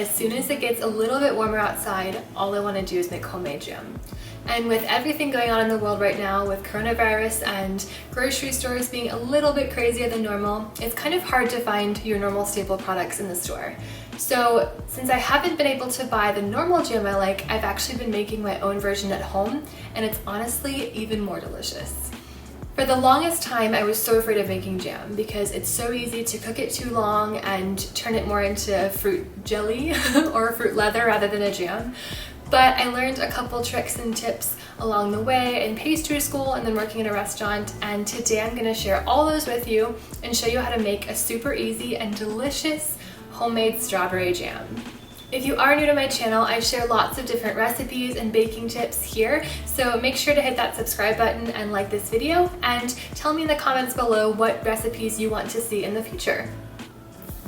as soon as it gets a little bit warmer outside, all I want to do is make homemade jam. And with everything going on in the world right now, with coronavirus and grocery stores being a little bit crazier than normal, it's kind of hard to find your normal staple products in the store. So since I haven't been able to buy the normal jam I like, I've actually been making my own version at home, and it's honestly even more delicious. For the longest time, I was so afraid of making jam because it's so easy to cook it too long and turn it more into fruit jelly or fruit leather rather than a jam. But I learned a couple tricks and tips along the way in pastry school and then working in a restaurant, and today I'm going to share all those with you and show you how to make a super easy and delicious homemade strawberry jam. If you are new to my channel, I share lots of different recipes and baking tips here, so make sure to hit that subscribe button and like this video, and tell me in the comments below what recipes you want to see in the future.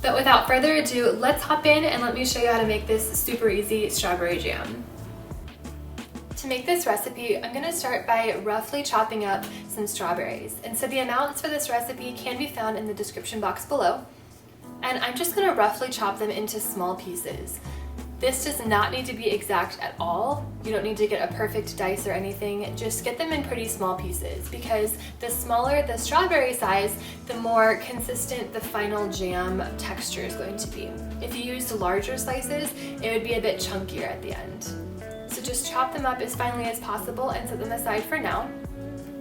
But without further ado, let's hop in and let me show you how to make this super easy strawberry jam. To make this recipe, I'm going to start by roughly chopping up some strawberries. And so the amounts for this recipe can be found in the description box below. And I'm just going to roughly chop them into small pieces. This does not need to be exact at all. You don't need to get a perfect dice or anything. Just get them in pretty small pieces, because the smaller the strawberry size, the more consistent the final jam texture is going to be. If you used larger slices, it would be a bit chunkier at the end. So just chop them up as finely as possible and set them aside for now.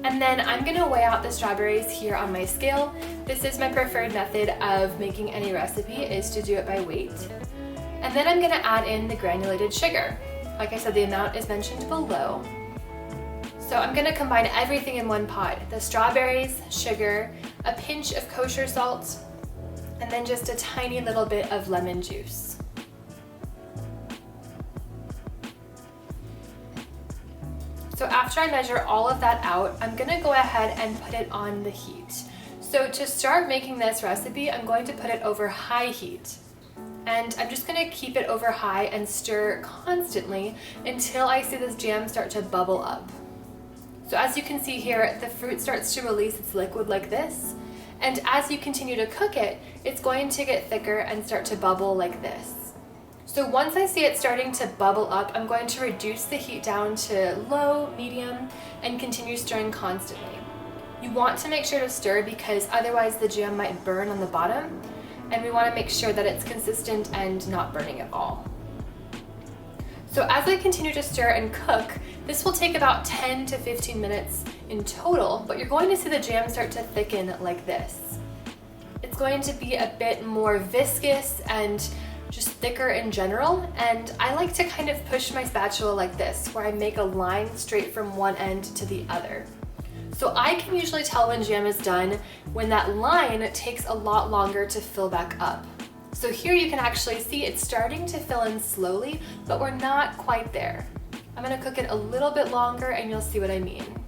And then I'm going to weigh out the strawberries here on my scale. This is my preferred method of making any recipe, is to do it by weight. And then I'm going to add in the granulated sugar. Like I said, the amount is mentioned below. So I'm going to combine everything in one pot: the strawberries, sugar, a pinch of kosher salt, and then just a tiny little bit of lemon juice. So after I measure all of that out, I'm going to go ahead and put it on the heat. So to start making this recipe, I'm going to put it over high heat. And I'm just going to keep it over high and stir constantly until I see this jam start to bubble up. So as you can see here, the fruit starts to release its liquid like this. And as you continue to cook it, it's going to get thicker and start to bubble like this. So once I see it starting to bubble up, I'm going to reduce the heat down to low, medium, and continue stirring constantly. You want to make sure to stir because otherwise the jam might burn on the bottom, and we want to make sure that it's consistent and not burning at all. So as I continue to stir and cook, this will take about 10 to 15 minutes in total, but you're going to see the jam start to thicken like this. It's going to be a bit more viscous and just thicker in general, and I like to kind of push my spatula like this, where I make a line straight from one end to the other. So I can usually tell when jam is done when that line takes a lot longer to fill back up. So here you can actually see it's starting to fill in slowly, but we're not quite there. I'm going to cook it a little bit longer and you'll see what I mean.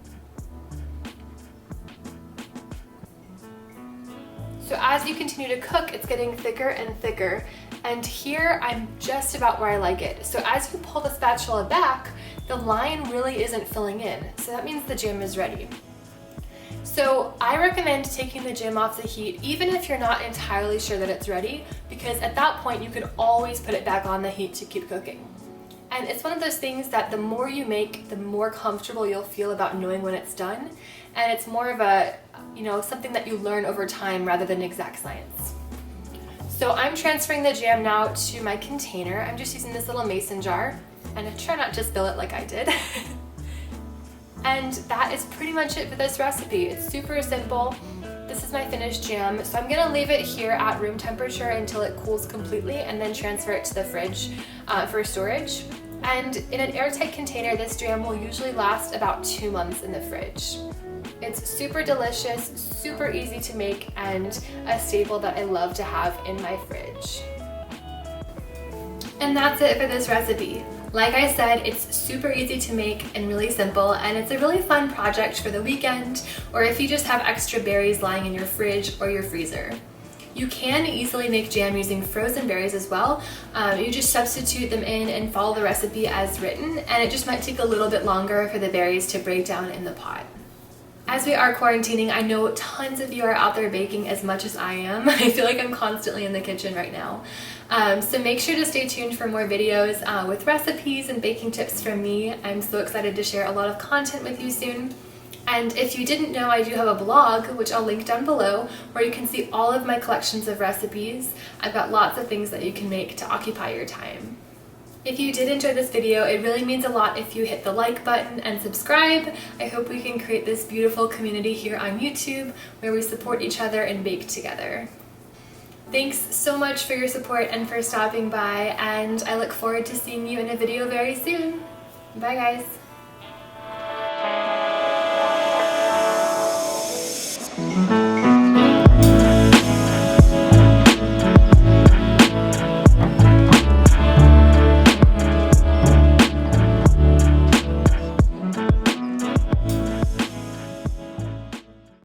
So as you continue to cook, it's getting thicker and thicker. And here I'm just about where I like it. So as you pull the spatula back, the line really isn't filling in. So that means the jam is ready. So I recommend taking the jam off the heat even if you're not entirely sure that it's ready, because at that point you can always put it back on the heat to keep cooking. And it's one of those things that the more you make, the more comfortable you'll feel about knowing when it's done. And it's more of a, something that you learn over time rather than exact science. So I'm transferring the jam now to my container. I'm just using this little mason jar, and I try not to spill it like I did. And that is pretty much it for this recipe. It's super simple. This is my finished jam, so I'm gonna leave it here at room temperature until it cools completely and then transfer it to the fridge for storage. And in an airtight container, this jam will usually last about 2 months in the fridge. It's super delicious, super easy to make, and a staple that I love to have in my fridge. And that's it for this recipe. Like I said, it's super easy to make and really simple, and it's a really fun project for the weekend or if you just have extra berries lying in your fridge or your freezer. You can easily make jam using frozen berries as well. You just substitute them in and follow the recipe as written, and it just might take a little bit longer for the berries to break down in the pot. As we are quarantining, I know tons of you are out there baking as much as I am. I feel like I'm constantly in the kitchen right now. So make sure to stay tuned for more videos with recipes and baking tips from me. I'm so excited to share a lot of content with you soon. And if you didn't know, I do have a blog, which I'll link down below, where you can see all of my collections of recipes. I've got lots of things that you can make to occupy your time. If you did enjoy this video, it really means a lot if you hit the like button and subscribe. I hope we can create this beautiful community here on YouTube where we support each other and bake together. Thanks so much for your support and for stopping by, and I look forward to seeing you in a video very soon. Bye guys!